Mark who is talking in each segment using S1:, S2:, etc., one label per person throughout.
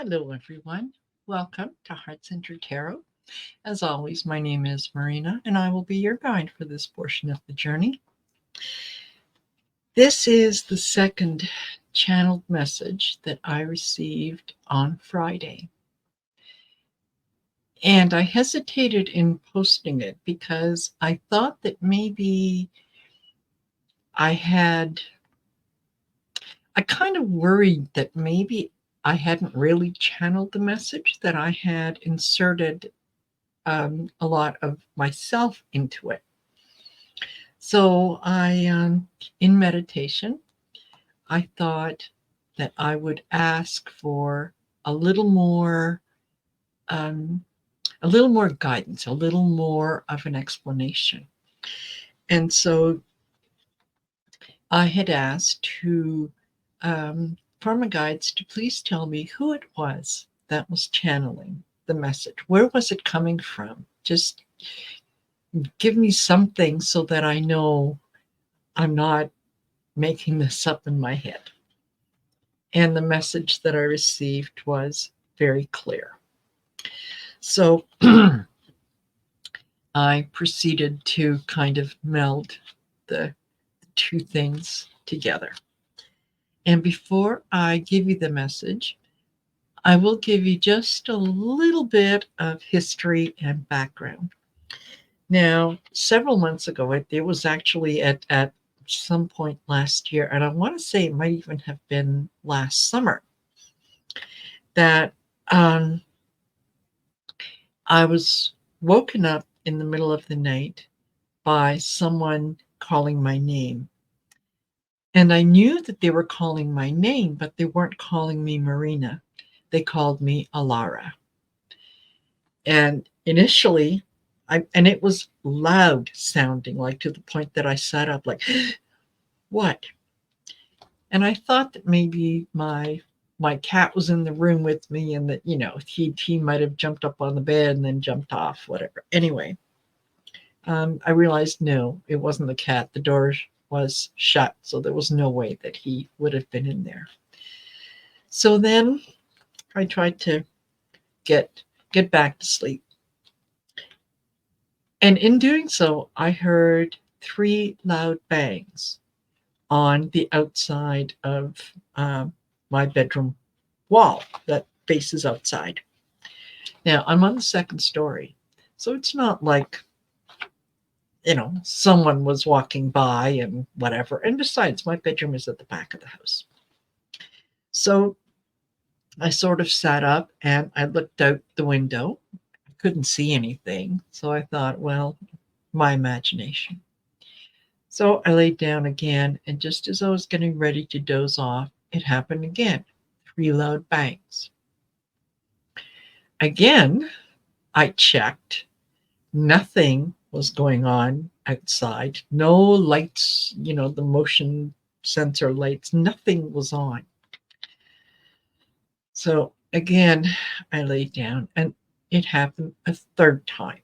S1: Hello, everyone. Welcome to Heart Centered Tarot. As always, my name is Marina, and I will be your guide for this portion of the journey. This is the second channeled message that I received on Friday. And I hesitated in posting it because I thought that maybe I kind of worried that maybe I hadn't really channeled the message, that I had inserted a lot of myself into it. So in meditation, I thought that I would ask for a little more, um, a little more guidance, a little more of an explanation. And so I had asked Karma Guides to please tell me who it was that was channeling the message. Where was it coming from? Just give me something so that I know I'm not making this up in my head. And the message that I received was very clear. So I proceeded to kind of meld the two things together. And before I give you the message, I will give you just a little bit of history and background. Now, several months ago, it was actually at some point last year, and I want to say it might even have been last summer, that I was woken up in the middle of the night by someone calling my name. And I knew that they were calling my name, but they weren't calling me Marina. They called me Alara. And initially, and it was loud sounding, like to the point that I sat up, like, what? And I thought that maybe my cat was in the room with me, and that he might have jumped up on the bed and then jumped off, whatever. Anyway, I realized no, it wasn't the cat. The door was shut, so there was no way that he would have been in there. So then I tried to get back to sleep, and in doing so, I heard three loud bangs on the outside of my bedroom wall that faces outside. Now I'm on the second story, so it's not like someone was walking by and whatever. And besides, my bedroom is at the back of the house. So I sort of sat up and I looked out the window. I couldn't see anything. So I thought, well, my imagination. So I laid down again, and just as I was getting ready to doze off, it happened again. Three loud bangs. Again, I checked. Nothing was going on outside. No lights, the motion sensor lights, nothing was on. So again, I laid down, and it happened a third time.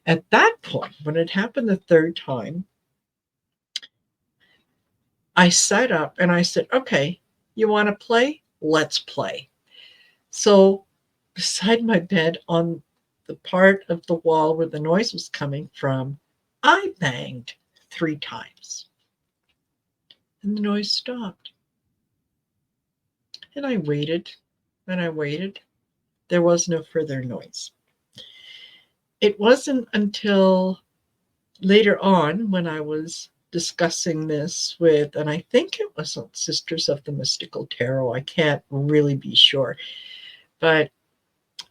S1: At that point, when it happened the third time, I sat up and I said, okay, you want to play? Let's play. So beside my bed, on the part of the wall where the noise was coming from, I banged 3 times, and the noise stopped. And I waited and I waited. There was no further noise. It wasn't until later on, when I was discussing this with, and I think it was Sisters of the Mystical Tarot, I can't really be sure, but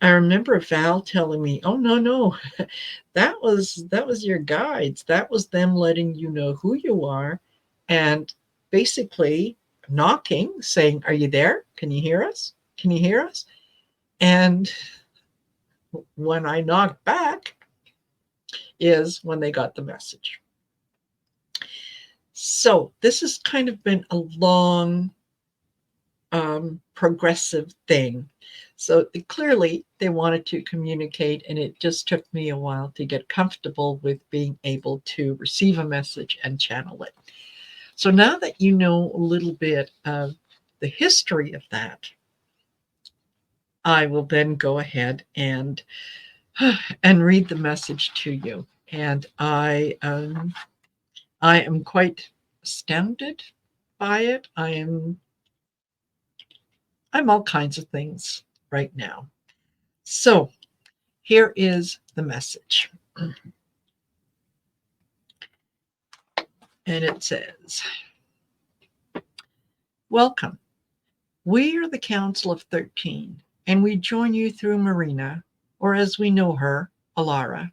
S1: I remember Val telling me, "Oh no, that was your guides. That was them letting you know who you are, and basically knocking, saying, 'Are you there? Can you hear us? Can you hear us?'" And when I knocked back is when they got the message. So this has kind of been a long, progressive thing. So clearly they wanted to communicate, and it just took me a while to get comfortable with being able to receive a message and channel it. So now that you know a little bit of the history of that, I will then go ahead and read the message to you. And I am quite astounded by it. I'm all kinds of things right now. So here is the message. And it says, welcome. We are the Council of 13, and we join you through Marina, or as we know her, Alara.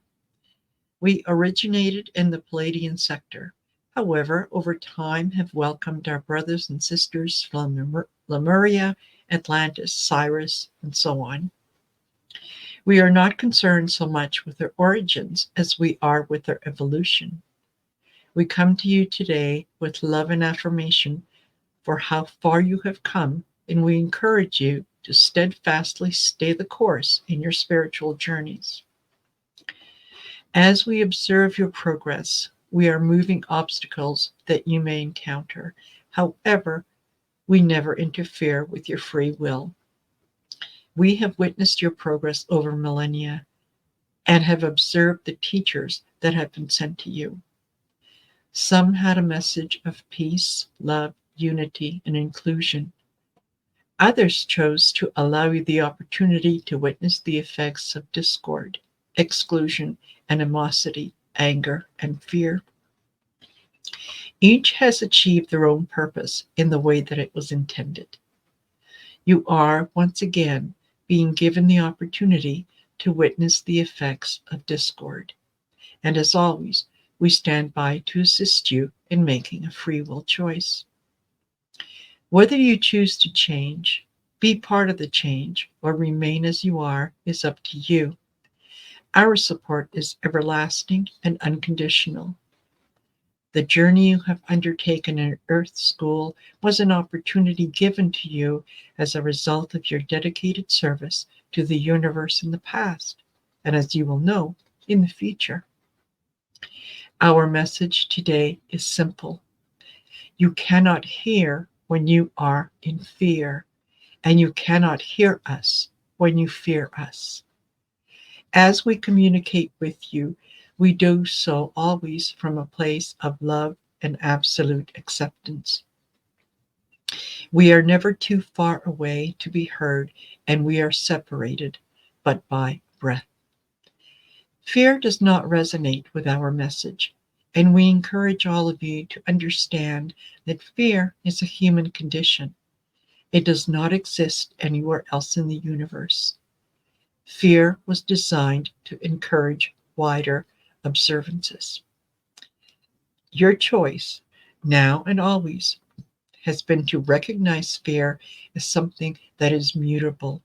S1: We originated in the Palladian sector. However, over time have welcomed our brothers and sisters from Lemuria, Atlantis, Cyrus, and so on. We are not concerned so much with their origins as we are with their evolution. We come to you today with love and affirmation for how far you have come, and we encourage you to steadfastly stay the course in your spiritual journeys. As we observe your progress, we are moving obstacles that you may encounter. However, we never interfere with your free will. We have witnessed your progress over millennia and have observed the teachers that have been sent to you. Some had a message of peace, love, unity, and inclusion. Others chose to allow you the opportunity to witness the effects of discord, exclusion, animosity, anger, and fear. Each has achieved their own purpose in the way that it was intended. You are, once again, being given the opportunity to witness the effects of discord. And as always, we stand by to assist you in making a free will choice. Whether you choose to change, be part of the change, or remain as you are is up to you. Our support is everlasting and unconditional. The journey you have undertaken in Earth School was an opportunity given to you as a result of your dedicated service to the universe in the past, and as you will know, in the future. Our message today is simple. You cannot hear when you are in fear, and you cannot hear us when you fear us. As we communicate with you, we do so always from a place of love and absolute acceptance. We are never too far away to be heard, and we are separated but by breath. Fear does not resonate with our message, and we encourage all of you to understand that fear is a human condition. It does not exist anywhere else in the universe. Fear was designed to encourage wider observances. Your choice, now and always, has been to recognize fear as something that is mutable,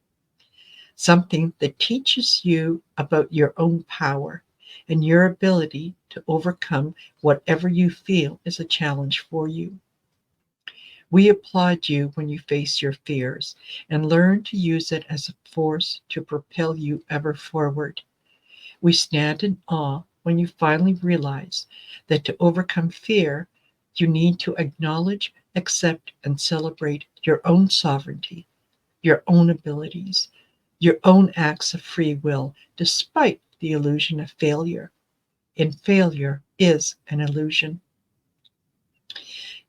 S1: something that teaches you about your own power and your ability to overcome whatever you feel is a challenge for you. We applaud you when you face your fears and learn to use it as a force to propel you ever forward. We stand in awe when you finally realize that to overcome fear, you need to acknowledge, accept, and celebrate your own sovereignty, your own abilities, your own acts of free will, despite the illusion of failure. And failure is an illusion.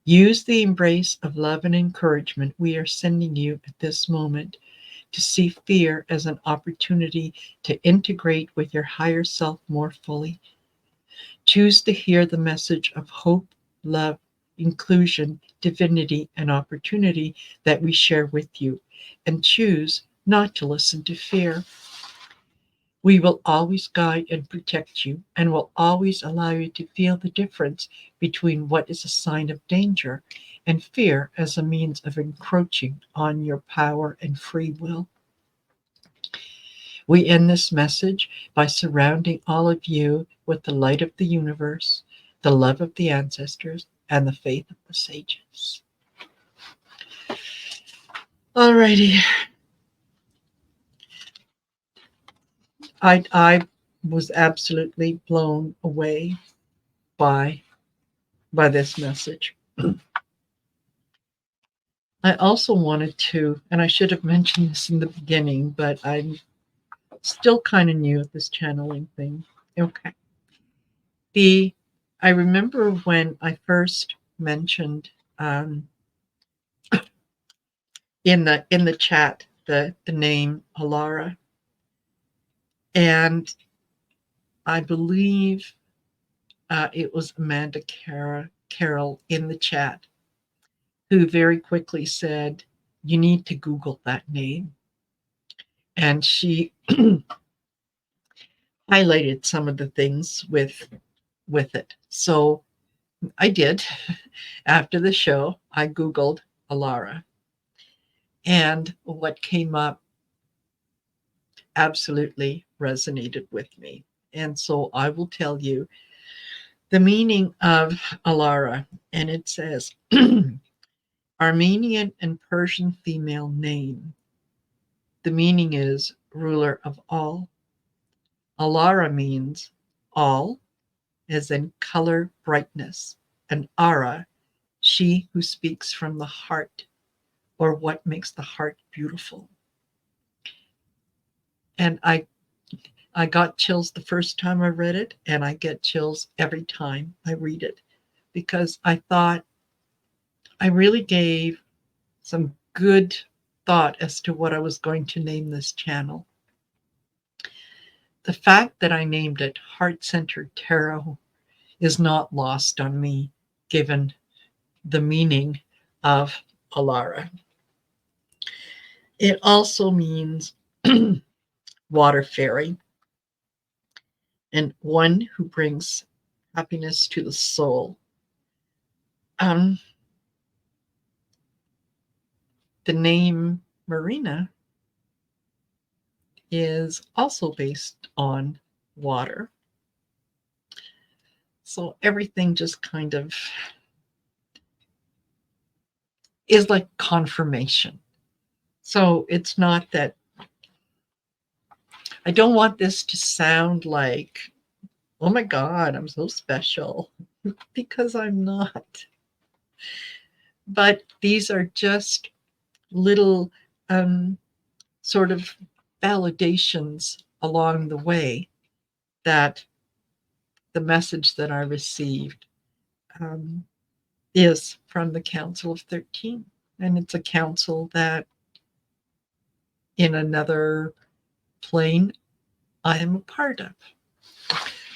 S1: Use the embrace of love and encouragement we are sending you at this moment to see fear as an opportunity to integrate with your higher self more fully. Choose to hear the message of hope, love, inclusion, divinity, and opportunity that we share with you, and choose not to listen to fear. We will always guide and protect you, and will always allow you to feel the difference between what is a sign of danger and fear as a means of encroaching on your power and free will. We end this message by surrounding all of you with the light of the universe, the love of the ancestors, and the faith of the sages. Alrighty. I was absolutely blown away by this message. I also wanted to, and I should have mentioned this in the beginning, but I'm still kind of new at this channeling thing. Okay. The I remember when I first mentioned um, in the chat the name Alara, and I believe it was Amanda Carroll in the chat who very quickly said, "You need to Google that name," and she highlighted some of the things with it. So I did. After the show, I Googled Alara, and what came up absolutely resonated with me. And so I will tell you the meaning of Alara, and it says Armenian and Persian female name. The meaning is ruler of all. Alara means all, as in color brightness, and Ara, she who speaks from the heart, or what makes the heart beautiful. And I got chills the first time I read it, and I get chills every time I read it because I thought I really gave some good thought as to what I was going to name this channel. The fact that I named it Heart Centered Tarot is not lost on me, given the meaning of Alara. It also means water fairy and one who brings happiness to the soul. Um, the name Marina is also based on water. So everything just kind of is like confirmation. So it's not that I don't want this to sound like, oh my God, I'm so special, because I'm not. But these are just little sort of validations along the way that the message that I received um, is from the Council of 13. And it's a council that in another plane I am a part of.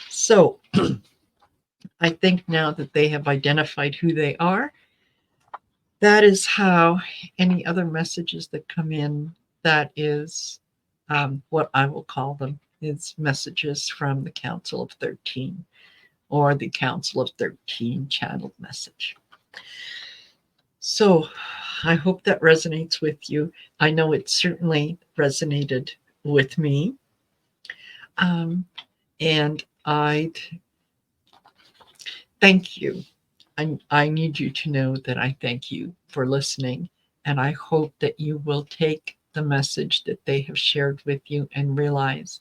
S1: So I think now that they have identified who they are, that is how any other messages that come in, that is what I will call them, is messages from the Council of 13 or the Council of 13 channeled message. So I hope that resonates with you. I know it certainly resonated with me. And I thank you. I need you to know that I thank you for listening. And I hope that you will take the message that they have shared with you and realize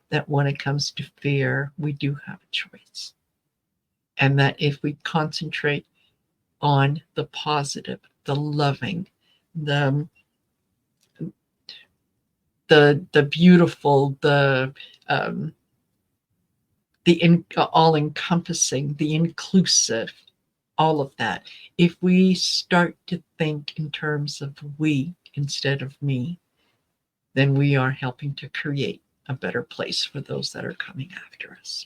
S1: that when it comes to fear, we do have a choice. And that if we concentrate on the positive, the loving, the the beautiful, um, all encompassing, the inclusive, all of that. If we start to think in terms of we instead of me, then we are helping to create a better place for those that are coming after us.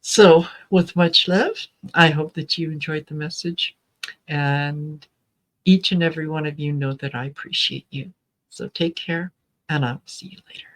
S1: So, with much love, I hope that you enjoyed the message, and each and every one of you know that I appreciate you. So, take care, and I will see you later.